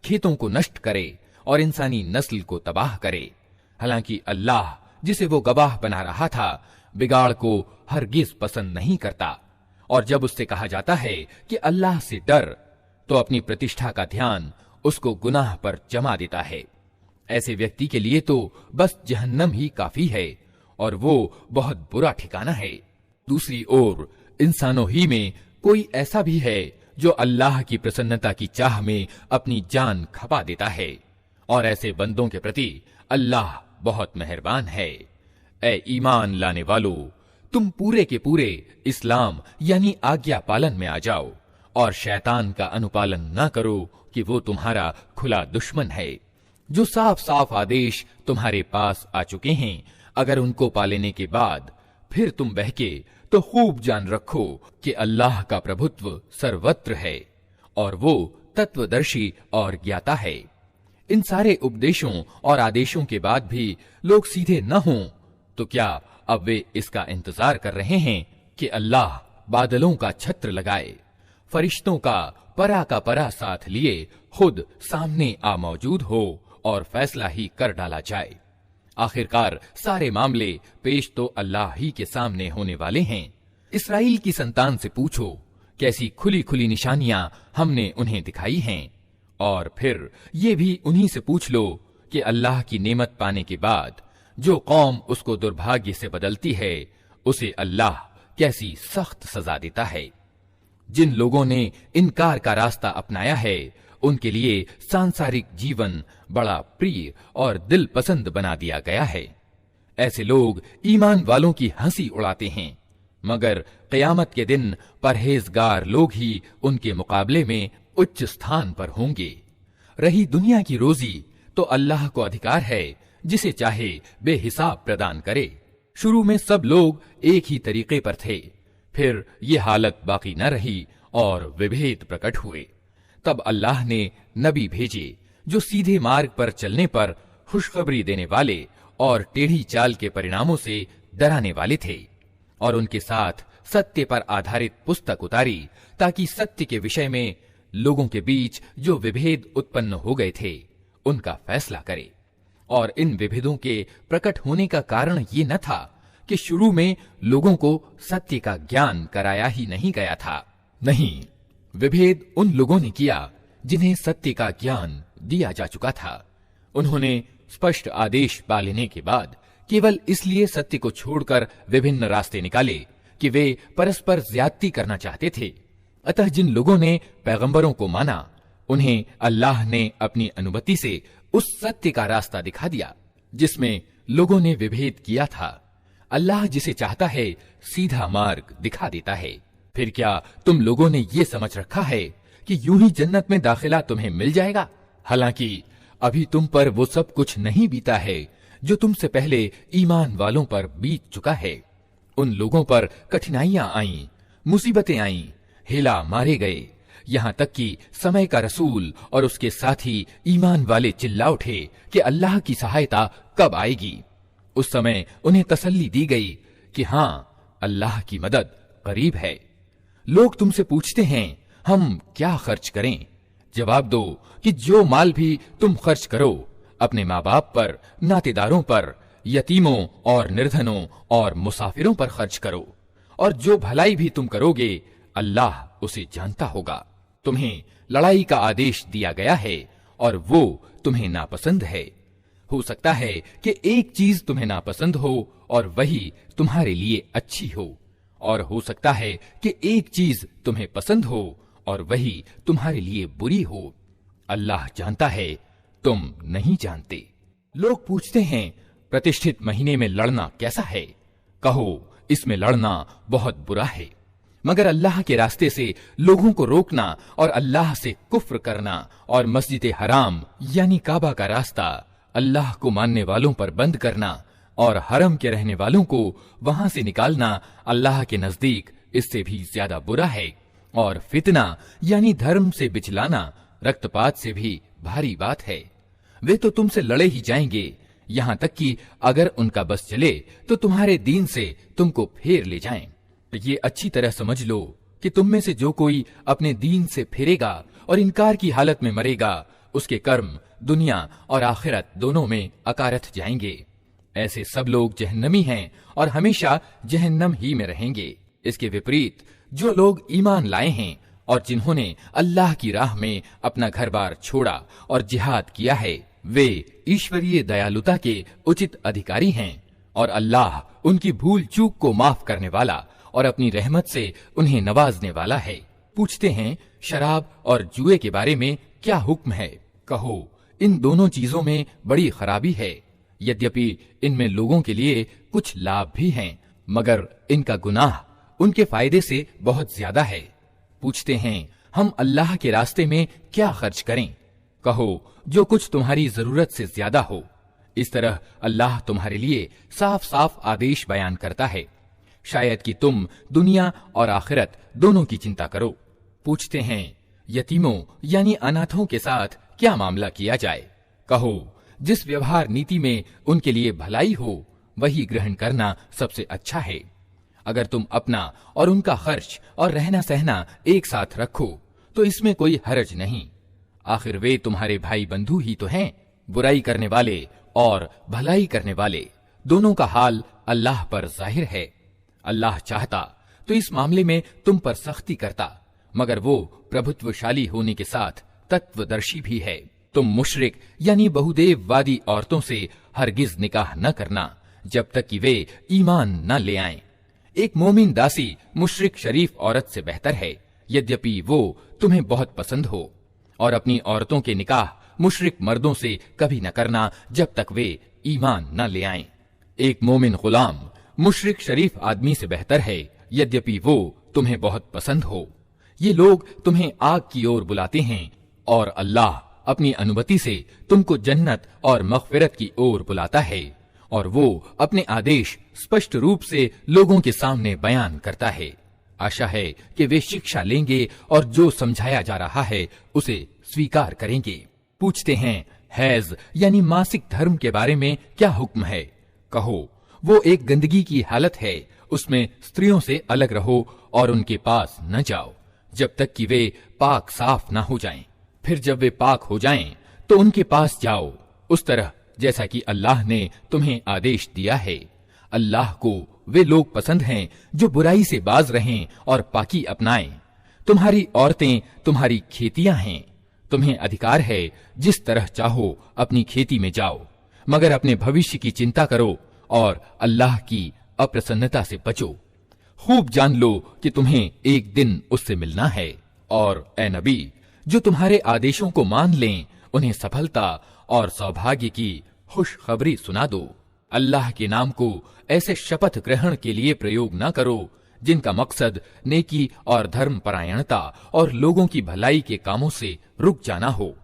Speaker 1: खेतों को नष्ट करे और इंसानी नस्ल को तबाह करे। हालांकि अल्लाह जिसे वो गवाह बना रहा था बिगाड़ को हरगिज पसंद नहीं करता, और जब उससे कहा जाता है कि अल्लाह से डर तो अपनी प्रतिष्ठा का ध्यान उसको गुनाह पर जमा देता है। ऐसे व्यक्ति के लिए तो बस जहन्नम ही काफी है, और वो बहुत बुरा ठिकाना है। दूसरी ओर इंसानों ही में कोई ऐसा भी है जो अल्लाह की प्रसन्नता की चाह में अपनी जान खपा देता है, और ऐसे बंदों के प्रति अल्लाह बहुत मेहरबान है। ऐ ईमान लाने वालों, तुम पूरे के पूरे इस्लाम यानी आज्ञा पालन में आ जाओ, और शैतान का अनुपालन न करो कि वो तुम्हारा खुला दुश्मन है। जो साफ साफ आदेश तुम्हारे पास आ चुके हैं, अगर उनको पालेने के बाद फिर तुम बहके तो खूब जान रखो कि अल्लाह का प्रभुत्व सर्वत्र है, और वो तत्वदर्शी और ज्ञाता है। इन सारे उपदेशों और आदेशों के बाद भी लोग सीधे न हों तो क्या अब वे इसका इंतजार कर रहे हैं कि अल्लाह बादलों का छत्र लगाए, फरिश्तों का परा का परा साथ लिए खुद सामने आ मौजूद हो और फैसला ही कर डाला जाए। आखिरकार सारे मामले पेश तो अल्लाह ही के सामने होने वाले हैं। इसराइल की संतान से पूछो कैसी खुली खुली निशानियां हमने उन्हें दिखाई हैं, और फिर ये भी उन्हीं से पूछ लो कि अल्लाह की नेमत पाने के बाद जो कौम उसको दुर्भाग्य से बदलती है उसे अल्लाह कैसी सख्त सजा देता है। जिन लोगों ने इनकार का रास्ता अपनाया है उनके लिए सांसारिक जीवन बड़ा प्रिय और दिल पसंद बना दिया गया है। ऐसे लोग ईमान वालों की हंसी उड़ाते हैं, मगर क़यामत के दिन परहेजगार लोग ही उनके मुकाबले में उच्च स्थान पर होंगे। रही दुनिया की रोजी तो अल्लाह को अधिकार है जिसे चाहे बेहिसाब प्रदान करे। शुरू में सब लोग एक ही तरीके पर थे, फिर ये हालत बाकी न रही और विभेद प्रकट हुए। तब अल्लाह ने नबी भेजे जो सीधे मार्ग पर चलने पर खुशखबरी देने वाले और टेढ़ी चाल के परिणामों से डराने वाले थे, और उनके साथ सत्य पर आधारित पुस्तक उतारी ताकि सत्य के विषय में लोगों के बीच जो विभेद उत्पन्न हो गए थे उनका फैसला करे। और इन विभेदों के प्रकट होने का कारण ये न था कि शुरू में लोगों को सत्य का ज्ञान कराया ही नहीं गया था। नहीं, विभेद उन लोगों ने किया जिन्हें सत्य का ज्ञान दिया जा चुका था। उन्होंने स्पष्ट आदेश पा लेने के बाद केवल इसलिए सत्य को छोड़कर विभिन्न रास्ते निकाले कि वे परस्पर ज्यादती करना चाहते थे। अतः जिन लोगों ने पैगंबरों को माना उन्हें अल्लाह ने अपनी अनुमति से उस सत्य का रास्ता दिखा दिया जिसमें लोगों ने विभेद किया था। अल्लाह जिसे चाहता है सीधा मार्ग दिखा देता है। फिर क्या तुम लोगों ने ये समझ रखा है कि यूं ही जन्नत में दाखिला तुम्हें मिल जाएगा? हालांकि अभी तुम पर वो सब कुछ नहीं बीता है जो तुमसे पहले ईमान वालों पर बीत चुका है। उन लोगों पर कठिनाइयां आईं, मुसीबतें आईं, हेला मारे गए, यहाँ तक कि समय का रसूल और उसके साथी ईमान वाले चिल्ला उठे कि अल्लाह की सहायता कब आएगी। उस समय उन्हें तसल्ली दी गई कि हाँ, अल्लाह की मदद करीब है। लोग तुमसे पूछते हैं हम क्या खर्च करें? जवाब दो कि जो माल भी तुम खर्च करो अपने माँ बाप पर, नातेदारों पर, यतीमों और निर्धनों और मुसाफिरों पर खर्च करो, और जो भलाई भी तुम करोगे अल्लाह उसे जानता होगा। तुम्हें लड़ाई का आदेश दिया गया है और वो तुम्हें नापसंद है। हो सकता है कि एक चीज तुम्हें नापसंद हो और वही तुम्हारे लिए अच्छी हो, और हो सकता है कि एक चीज तुम्हें पसंद हो और वही तुम्हारे लिए बुरी हो। अल्लाह जानता है, तुम नहीं जानते। लोग पूछते हैं प्रतिष्ठित महीने में लड़ना कैसा है? कहो इसमें लड़ना बहुत बुरा है, मगर अल्लाह के रास्ते से लोगों को रोकना और अल्लाह से कुफ्र करना और मस्जिद हराम यानी काबा का रास्ता अल्लाह को मानने वालों पर बंद करना और हरम के रहने वालों को वहां से निकालना अल्लाह के नजदीक इससे भी ज्यादा बुरा है। और फितना यानी धर्म से बिचलाना रक्तपात से भी भारी बात है। वे तो तुमसे लड़े ही जाएंगे, यहाँ तक कि अगर उनका बस चले तो तुम्हारे दीन से तुमको फेर ले जाएं। ये अच्छी तरह समझ लो कि तुम में से जो कोई अपने दीन से फिरेगा और इनकार की हालत में मरेगा उसके कर्म दुनिया और आखिरत दोनों में अकारथ जाएंगे। ऐसे सब लोग जहन्नमी हैं और हमेशा जहन्नम ही में रहेंगे। इसके विपरीत जो लोग ईमान लाए हैं और जिन्होंने अल्लाह की राह में अपना घर बार छोड़ा और जिहाद किया है वे ईश्वरीय दयालुता के उचित अधिकारी हैं, और अल्लाह उनकी भूल चूक को माफ करने वाला और अपनी रहमत से उन्हें नवाजने वाला है। पूछते हैं शराब और जुए के बारे में क्या हुक्म है? कहो इन दोनों चीजों में बड़ी खराबी है, यद्यपि इनमें लोगों के लिए कुछ लाभ भी हैं, मगर इनका गुनाह उनके फायदे से बहुत ज्यादा है। पूछते हैं हम अल्लाह के रास्ते में क्या खर्च करें? कहो जो कुछ तुम्हारी जरूरत से ज्यादा हो। इस तरह अल्लाह तुम्हारे लिए साफ साफ आदेश बयान करता है, शायद कि तुम दुनिया और आखिरत दोनों की चिंता करो। पूछते हैं यतीमों यानी अनाथों के साथ क्या मामला किया जाए? कहो जिस व्यवहार नीति में उनके लिए भलाई हो वही ग्रहण करना सबसे अच्छा है। अगर तुम अपना और उनका खर्च और रहना सहना एक साथ रखो तो इसमें कोई हर्ज नहीं। आखिर वे तुम्हारे भाई बंधु ही तो हैं। बुराई करने वाले और भलाई करने वाले दोनों का हाल अल्लाह पर जाहिर है। अल्लाह चाहता तो इस मामले में तुम पर सख्ती करता, मगर वो प्रभुत्वशाली होने के साथ तत्वदर्शी भी है। तुम मुशरिक यानी बहुदेववादी औरतों से हरगिज निकाह न करना जब तक कि वे ईमान न ले आएं। एक मोमिन दासी मुशरिक शरीफ औरत से बेहतर है, यद्यपि वो तुम्हें बहुत पसंद हो। और अपनी औरतों के निकाह मुशरिक मर्दों से कभी न करना जब तक वे ईमान न ले आएं। एक मोमिन गुलाम मुशरिक शरीफ आदमी से बेहतर है, यद्यपि वो तुम्हें बहुत पसंद हो। ये लोग तुम्हें आग की ओर बुलाते हैं और अल्लाह अपनी अनुमति से तुमको जन्नत और मग़फ़िरत की ओर बुलाता है, और वो अपने आदेश स्पष्ट रूप से लोगों के सामने बयान करता है। आशा है कि वे शिक्षा लेंगे और जो समझाया जा रहा है उसे स्वीकार करेंगे। पूछते हैं, हैज यानी मासिक धर्म के बारे में क्या हुक्म है? कहो, वो एक गंदगी की हालत है, उसमें स्त्रियों से अलग रहो और उनके पास न जाओ जब तक कि वे पाक साफ न हो जाएं। फिर जब वे पाक हो जाएं तो उनके पास जाओ, उस तरह जैसा कि अल्लाह ने तुम्हें आदेश दिया है। अल्लाह को वे लोग पसंद हैं जो बुराई से बाज रहें और पाकी अपनाएं। तुम्हारी औरतें तुम्हारी खेतियां हैं, तुम्हें अधिकार है जिस तरह चाहो अपनी खेती में जाओ, मगर अपने भविष्य की चिंता करो और अल्लाह की अप्रसन्नता से बचो। खूब जान लो कि तुम्हें एक दिन उससे मिलना है। और ए नबी, जो तुम्हारे आदेशों को मान लें, उन्हें सफलता और सौभाग्य की खुशखबरी सुना दो। अल्लाह के नाम को ऐसे शपथ ग्रहण के लिए प्रयोग न करो जिनका मकसद नेकी और धर्म परायणता और लोगों की भलाई के कामों से रुक जाना हो।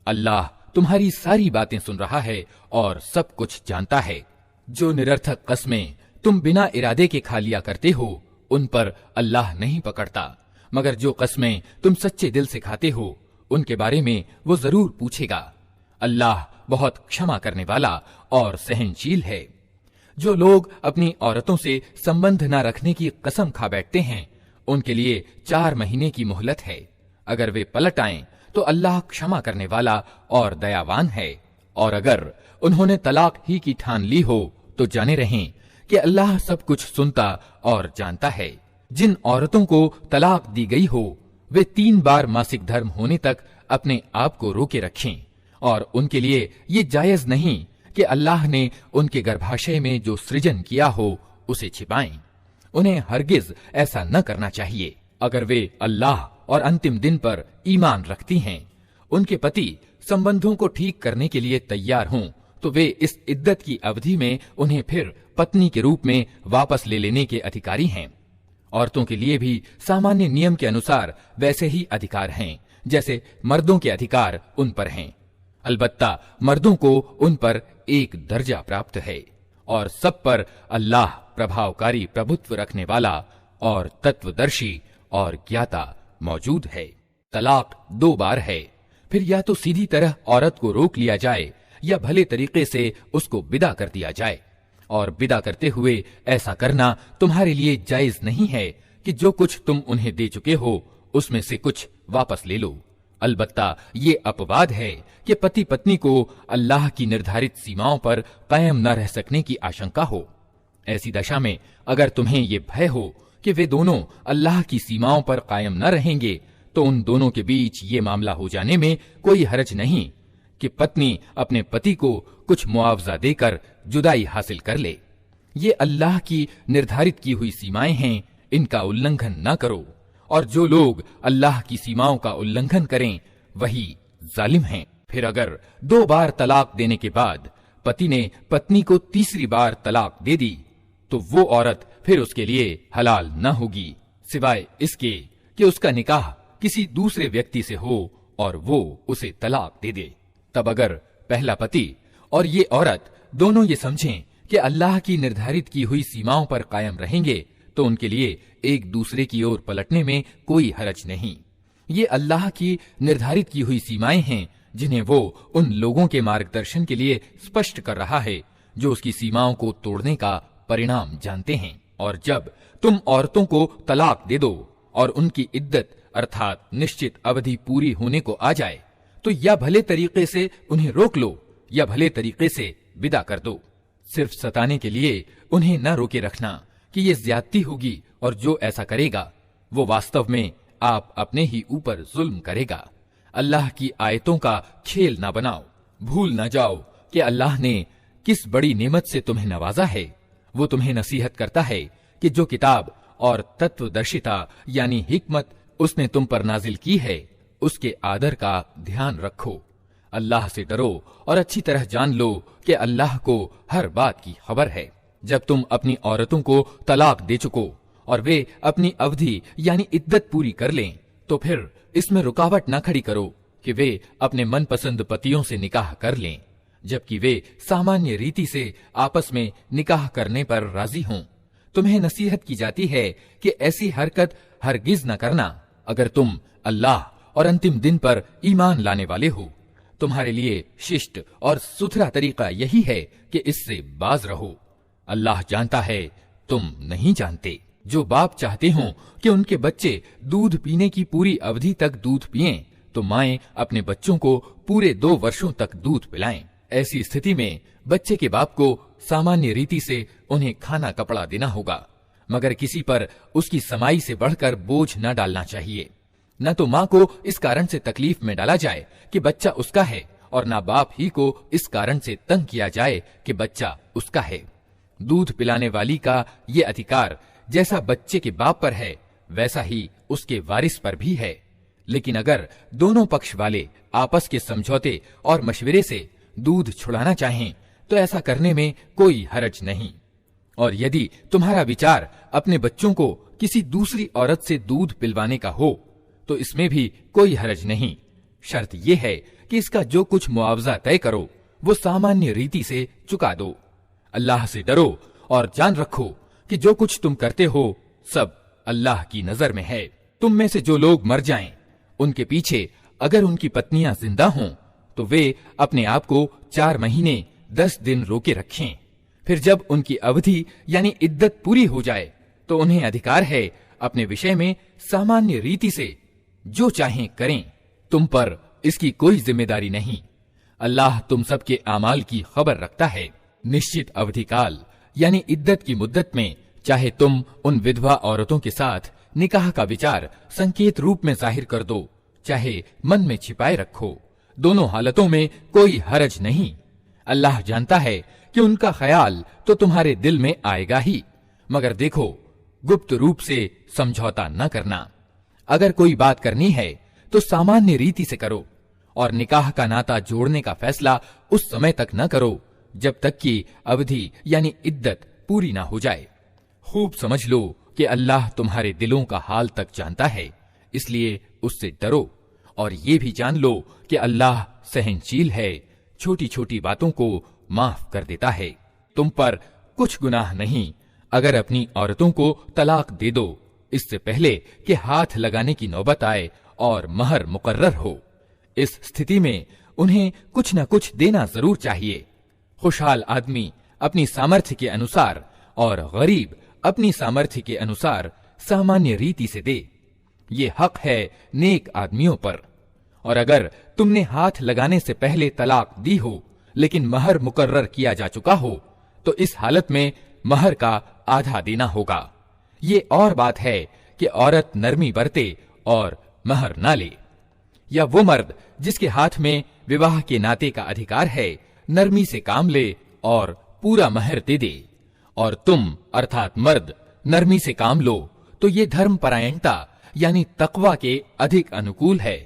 Speaker 1: अल्लाह तुम्हारी सारी बातें सुन रहा है और सब कुछ जानता है। जो निरर्थक कस्में तुम बिना इरादे के खा लिया करते हो, उन पर अल्लाह नहीं पकड़ता, मगर जो कस्में तुम सच्चे दिल से खाते हो, उनके बारे में वो जरूर पूछेगा। अल्लाह बहुत क्षमा करने वाला और सहनशील है। जो लोग अपनी औरतों से संबंध न रखने की कसम खा बैठते हैं, उनके लिए 4 महीने की मोहलत है। अगर वे पलट आएं तो अल्लाह क्षमा करने वाला और दयावान है। और अगर उन्होंने तलाक ही की ठान ली हो तो जाने रहें कि अल्लाह सब कुछ सुनता और जानता है। जिन औरतों को तलाक दी गई हो, वे 3 बार मासिक धर्म होने तक अपने आप को रोके रखें, और उनके लिए ये जायज नहीं कि अल्लाह ने उनके गर्भाशय में जो सृजन किया हो उसे छिपाएं। उन्हें हरगिज ऐसा न करना चाहिए। अगर वे अल्लाह और अंतिम दिन पर ईमान रखती हैं, उनके पति संबंधों को ठीक करने के लिए तैयार हों, तो वे इस इद्दत की अवधि में उन्हें फिर पत्नी के रूप में वापस ले लेने के अधिकारी हैं। औरतों के लिए भी सामान्य नियम के अनुसार वैसे ही अधिकार हैं जैसे मर्दों के अधिकार उन पर हैं। अलबत्ता मर्दों को उन पर एक दर्जा प्राप्त है, और सब पर अल्लाह प्रभावकारी प्रभुत्व रखने वाला और तत्वदर्शी और ज्ञाता मौजूद है। तलाक 2 बार है, फिर या तो सीधी तरह औरत को रोक लिया जाए या भले तरीके से उसको विदा कर दिया जाए। और विदा करते हुए ऐसा करना तुम्हारे लिए जायज नहीं है कि जो कुछ तुम उन्हें दे चुके हो उसमें से कुछ वापस ले लो। अलबत्ता ये अपवाद है कि पति पत्नी को अल्लाह की निर्धारित सीमाओं पर कायम न रह सकने की आशंका हो। ऐसी दशा में अगर तुम्हें ये भय हो कि वे दोनों अल्लाह की सीमाओं पर कायम न रहेंगे, तो उन दोनों के बीच ये मामला हो जाने में कोई हर्ज नहीं कि पत्नी अपने पति को कुछ मुआवजा देकर जुदाई हासिल कर ले। ये अल्लाह की निर्धारित की हुई सीमाएं हैं, इनका उल्लंघन न करो। और जो लोग अल्लाह की सीमाओं का उल्लंघन करें वही जालिम हैं। फिर अगर 2 बार तलाक देने के बाद पति ने पत्नी को तीसरी बार तलाक दे दी, तो वो औरत फिर उसके लिए हलाल न होगी, सिवाय इसके कि उसका निकाह किसी दूसरे व्यक्ति से हो और वो उसे तलाक दे दे। तब अगर पहला पति और ये औरत दोनों ये समझें कि अल्लाह की निर्धारित की हुई सीमाओं पर कायम रहेंगे, तो उनके लिए एक दूसरे की ओर पलटने में कोई हरज नहीं। ये अल्लाह की निर्धारित की हुई सीमाएं हैं जिन्हें वो उन लोगों के मार्गदर्शन के लिए स्पष्ट कर रहा है जो उसकी सीमाओं को तोड़ने का परिणाम जानते हैं। और जब तुम औरतों को तलाक दे दो और उनकी इद्दत अर्थात निश्चित अवधि पूरी होने को आ जाए तो या भले तरीके से उन्हें रोक लो या भले तरीके से विदा कर दो। सिर्फ सताने के लिए उन्हें न रोके रखना कि ये ज्यादती होगी और जो ऐसा करेगा वो वास्तव में आप अपने ही ऊपर जुल्म करेगा। अल्लाह की आयतों का खेल ना बनाओ। भूल न जाओ कि अल्लाह ने किस बड़ी नेमत से तुम्हें नवाजा है। वो तुम्हें नसीहत करता है कि जो किताब और तत्वदर्शिता यानी हिकमत उसने तुम पर नाजिल की है उसके आदर का ध्यान रखो। अल्लाह से डरो और अच्छी तरह जान लो कि अल्लाह को हर बात की खबर है। जब तुम अपनी औरतों को तलाक दे चुको और वे अपनी अवधि यानी इद्दत पूरी कर लें तो फिर इसमें रुकावट न खड़ी करो कि वे अपने मनपसंद पतियों से निकाह कर लें, जबकि वे सामान्य रीति से आपस में निकाह करने पर राजी हों। तुम्हें नसीहत की जाती है कि ऐसी हरकत हरगिज न करना अगर तुम अल्लाह और अंतिम दिन पर ईमान लाने वाले हो। तुम्हारे लिए शिष्ट और सुथरा तरीका यही है कि इससे बाज रहो। अल्लाह जानता है, तुम नहीं जानते। जो बाप चाहते हों कि उनके बच्चे दूध पीने की पूरी अवधि तक दूध पिएं, तो माएं अपने बच्चों को पूरे 2 वर्षों तक दूध पिलाएं। ऐसी स्थिति में बच्चे के बाप को सामान्य रीति से उन्हें खाना कपड़ा देना होगा, मगर किसी पर उसकी समाई से बढ़कर बोझ न डालना चाहिए। न तो माँ को इस कारण से तकलीफ में डाला जाए कि बच्चा उसका है और न बाप ही को इस कारण से तंग किया जाए कि बच्चा उसका है। दूध पिलाने वाली का ये अधिकार जैसा बच्चे के बाप पर है वैसा ही उसके वारिस पर भी है। लेकिन अगर दोनों पक्ष वाले आपस के समझौते और मशवरे से दूध छुड़ाना चाहें तो ऐसा करने में कोई हरज नहीं। और यदि तुम्हारा विचार अपने बच्चों को किसी दूसरी औरत से दूध पिलवाने का हो तो इसमें भी कोई हरज नहीं। शर्त यह है कि इसका जो कुछ मुआवजा तय करो वो सामान्य रीति से चुका दो। अल्लाह से डरो और जान रखो कि जो कुछ तुम करते हो सब अल्लाह की नजर में है। तुम में से जो लोग मर जाएं, उनके पीछे अगर उनकी पत्नियां जिंदा हों तो वे अपने आप को 4 महीने 10 दिन रोके रखें। फिर जब उनकी अवधि यानी इद्दत पूरी हो जाए तो उन्हें अधिकार है अपने विषय में सामान्य रीति से जो चाहें करें। तुम पर इसकी कोई जिम्मेदारी नहीं। अल्लाह तुम सबके आमाल की खबर रखता है। निश्चित अवधि काल यानी इद्दत की मुद्दत में चाहे तुम उन विधवा औरतों के साथ निकाह का विचार संकेत रूप में जाहिर कर दो, चाहे मन में छिपाए रखो, दोनों हालतों में कोई हरज नहीं। अल्लाह जानता है कि उनका ख्याल तो तुम्हारे दिल में आएगा ही, मगर देखो गुप्त रूप से समझौता न करना। अगर कोई बात करनी है तो सामान्य रीति से करो और निकाह का नाता जोड़ने का फैसला उस समय तक न करो जब तक कि अवधि यानी इद्दत पूरी ना हो जाए। खूब समझ लो कि अल्लाह तुम्हारे दिलों का हाल तक जानता है, इसलिए उससे डरो और ये भी जान लो कि अल्लाह सहनशील है, छोटी छोटी बातों को माफ कर देता है। तुम पर कुछ गुनाह नहीं अगर अपनी औरतों को तलाक दे दो इससे पहले कि हाथ लगाने की नौबत आए और महर मुकर्रर हो। इस स्थिति में उन्हें कुछ न कुछ देना जरूर चाहिए। खुशहाल आदमी अपनी सामर्थ्य के अनुसार और गरीब अपनी सामर्थ्य के अनुसार सामान्य रीति से दे। ये हक है नेक आदमियों पर। और अगर तुमने हाथ लगाने से पहले तलाक दी हो लेकिन महर मुकर्रर किया जा चुका हो तो इस हालत में महर का आधा देना होगा। ये और बात है कि औरत नरमी बरते और महर ना ले, या वो मर्द जिसके हाथ में विवाह के नाते का अधिकार है नरमी से काम ले और पूरा महर दे दे। और तुम अर्थात मर्द नरमी से काम लो तो ये धर्म परायणता यानी तकवा के अधिक अनुकूल है।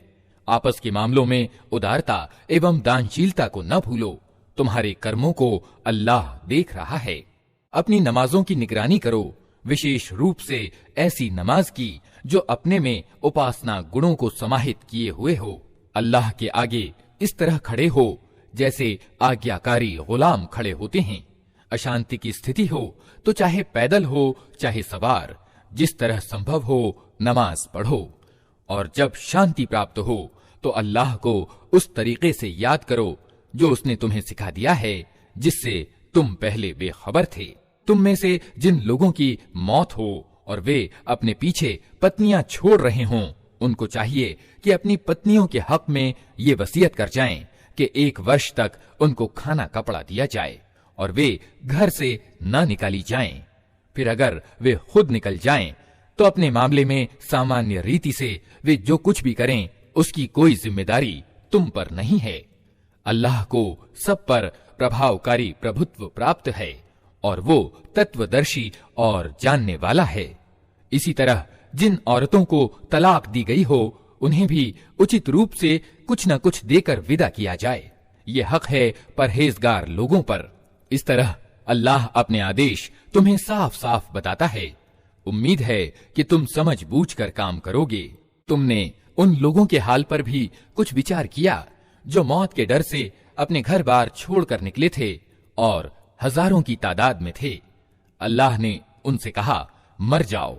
Speaker 1: आपस के मामलों में उदारता एवं दानशीलता को न भूलो। तुम्हारे कर्मों को अल्लाह देख रहा है। अपनी नमाजों की निगरानी करो, विशेष रूप से ऐसी नमाज की जो अपने में उपासना गुणों को समाहित किए हुए हो। अल्लाह के आगे इस तरह खड़े हो जैसे आज्ञाकारी गुलाम खड़े होते हैं। अशांति की स्थिति हो तो चाहे पैदल हो चाहे सवार, जिस तरह संभव हो नमाज पढ़ो। और जब शांति प्राप्त हो तो अल्लाह को उस तरीके से याद करो जो उसने तुम्हें सिखा दिया है जिससे तुम पहले बेखबर थे। तुम में से जिन लोगों की मौत हो और वे अपने पीछे पत्नियां छोड़ रहे हों, उनको चाहिए कि अपनी पत्नियों के हक में ये वसीयत कर जाएं कि 1 वर्ष तक उनको खाना कपड़ा दिया जाए और वे घर से न निकाली जाएं। फिर अगर वे खुद निकल जाएं तो अपने मामले में सामान्य रीति से वे जो कुछ भी करें उसकी कोई जिम्मेदारी तुम पर नहीं है। अल्लाह को सब पर प्रभावकारी प्रभुत्व प्राप्त है और वो तत्वदर्शी और जानने वाला है। इसी तरह जिन औरतों को तलाक दी गई हो उन्हें भी उचित रूप से कुछ न कुछ देकर विदा किया जाए। ये हक है परहेजगार लोगों पर। इस तरह अल्लाह अपने आदेश तुम्हें साफ साफ बताता है। उम्मीद है कि तुम समझ बूझ कर काम करोगे। तुमने उन लोगों के हाल पर भी कुछ विचार किया जो मौत के डर से अपने घर बार छोड़कर निकले थे और हजारों की तादाद में थे। अल्लाह ने उनसे कहा, मर जाओ।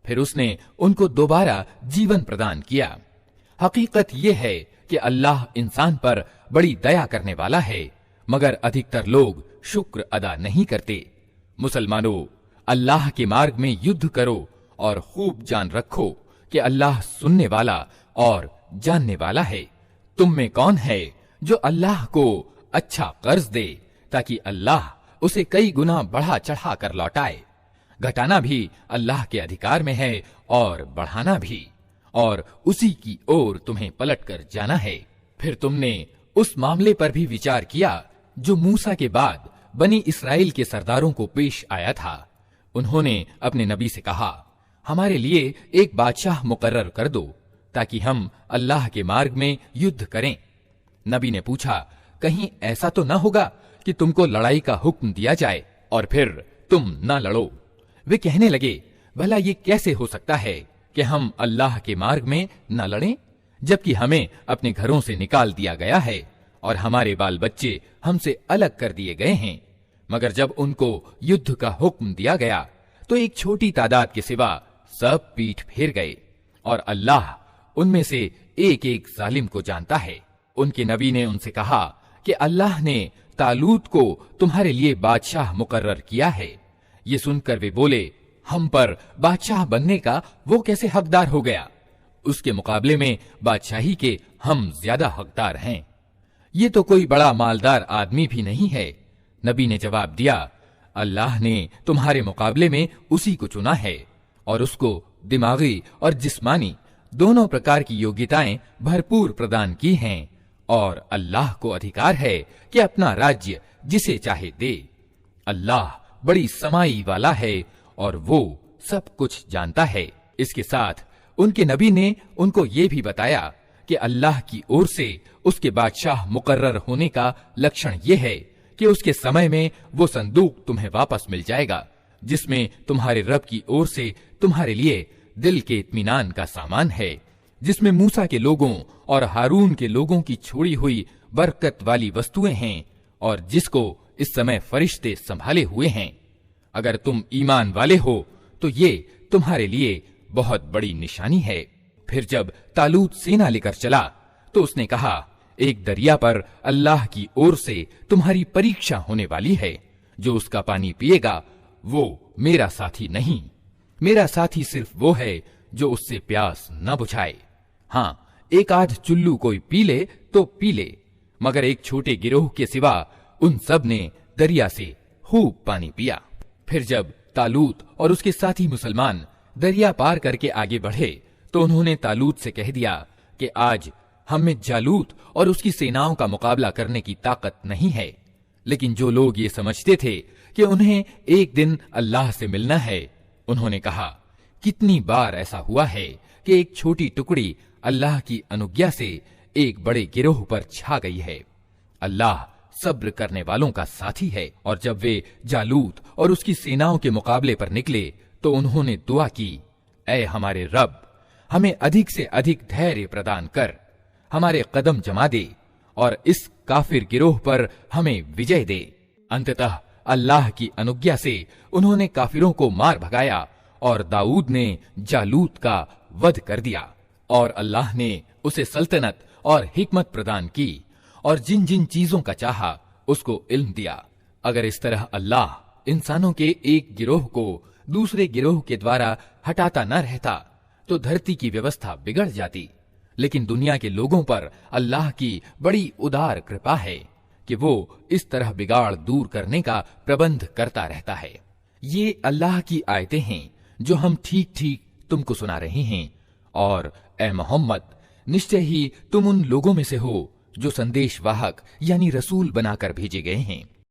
Speaker 1: फिर उसने उनको दोबारा जीवन प्रदान किया। हकीकत यह है कि अल्लाह इंसान पर बड़ी दया करने वाला है, मगर अधिकतर लोग शुक्र अदा नहीं करते। मुसलमानों, अल्लाह के मार्ग में युद्ध करो और खूब जान रखो कि अल्लाह सुनने वाला और जानने वाला है। तुम में कौन है जो अल्लाह को अच्छा कर्ज दे ताकि अल्लाह उसे कई गुना बढ़ा चढ़ा कर लौटाए। घटाना भी अल्लाह के अधिकार में है और बढ़ाना भी, और उसी की ओर तुम्हें पलट कर जाना है। फिर तुमने उस मामले पर भी विचार किया जो मूसा के बाद बनी इस्राएल के सरदारों को पेश आया था। उन्होंने अपने नबी से कहा, हमारे लिए एक बादशाह मुकर्रर कर दो ताकि हम अल्लाह के मार्ग में युद्ध करें। नबी ने पूछा, कहीं ऐसा तो न होगा कि तुमको लड़ाई का हुक्म दिया जाए और फिर तुम न लड़ो। वे कहने लगे, भला ये कैसे हो सकता है कि हम अल्लाह के मार्ग में न लड़ें, जबकि हमें अपने घरों से निकाल दिया गया है और हमारे बाल बच्चे हमसे अलग कर दिए गए हैं। मगर जब उनको युद्ध का हुक्म दिया गया तो एक छोटी तादाद के सिवा सब पीठ फेर गए, और अल्लाह उनमें से एक एक जालिम को जानता है। उनके नबी ने उनसे कहा कि अल्लाह ने तालूत को तुम्हारे लिए बादशाह मुकर्रर किया है। ये सुनकर वे बोले, हम पर बादशाह बनने का वो कैसे हकदार हो गया? उसके मुकाबले में बादशाही के हम ज्यादा हकदार हैं। ये तो कोई बड़ा मालदार आदमी भी नहीं है। नबी ने जवाब दिया, अल्लाह ने तुम्हारे मुकाबले में उसी को चुना है और उसको दिमागी और जिस्मानी दोनों प्रकार की योग्यताएं भरपूर प्रदान की हैं, और अल्लाह को अधिकार है कि अपना राज्य जिसे चाहे दे। अल्लाह बड़ी समाई वाला है और वो सब कुछ जानता है। इसके साथ उनके नबी ने उनको ये भी बताया कि अल्लाह की ओर से उसके बादशाह मुकर्रर होने का लक्षण ये है कि उसके समय में वो संदूक तुम्हें वापस मिल जाएगा जिसमें तुम्हारे रब की ओर से तुम्हारे लिए दिल के इत्मीनान का सामान है, जिसमें मूसा के लोगों और हारून के लोगों की छोड़ी हुई बरकत वाली वस्तुएं हैं और जिसको इस समय फरिश्ते संभाले हुए हैं। अगर तुम ईमान वाले हो तो ये तुम्हारे लिए बहुत बड़ी निशानी है। फिर जब तालूत सेना लेकर चला तो उसने कहा, एक दरिया पर अल्लाह की ओर से तुम्हारी परीक्षा होने वाली है। जो उसका पानी पिएगा वो मेरा साथी नहीं, मेरा साथी सिर्फ वो है जो उससे प्यास न बुझाए। हाँ, एक आध चुल्लू कोई पी ले तो पी ले, मगर एक छोटे गिरोह के सिवा उन सब ने दरिया से खूब पानी पिया। फिर जब तालूत और उसके साथी मुसलमान दरिया पार करके आगे बढ़े तो उन्होंने तालूत से कह दिया कि आज हम में जालूत और उसकी सेनाओं का मुकाबला करने की ताकत नहीं है। लेकिन जो लोग ये समझते थे कि उन्हें एक दिन अल्लाह से मिलना है, उन्होंने कहा, कितनी बार ऐसा हुआ है कि एक छोटी टुकड़ी अल्लाह की अनुज्ञा से एक बड़े गिरोह पर छा गई है। अल्लाह सब्र करने वालों का साथी है। और जब वे जालूत और उसकी सेनाओं के मुकाबले पर निकले तो उन्होंने दुआ की, ऐ हमारे रब, हमें अधिक से अधिक धैर्य प्रदान कर, हमारे कदम जमा दे और इस काफिर गिरोह पर हमें विजय दे। अंततः अल्लाह की अनुज्ञा से उन्होंने काफिरों को मार भगाया और दाऊद ने जालूत का वध कर दिया और अल्लाह ने उसे सल्तनत और हिकमत प्रदान की और जिन जिन चीजों का चाहा उसको इल्म दिया। अगर इस तरह अल्लाह इंसानों के एक गिरोह को दूसरे गिरोह के द्वारा हटाता न रहता तो धरती की व्यवस्था बिगड़ जाती। लेकिन दुनिया के लोगों पर अल्लाह की बड़ी उदार कृपा है कि वो इस तरह बिगाड़ दूर करने का प्रबंध करता रहता है। ये अल्लाह की आयतें हैं जो हम ठीक ठीक तुमको सुना रहे हैं। और ए मोहम्मद, निश्चय ही तुम उन लोगों में से हो जो संदेशवाहक यानी रसूल बनाकर भेजे गए हैं।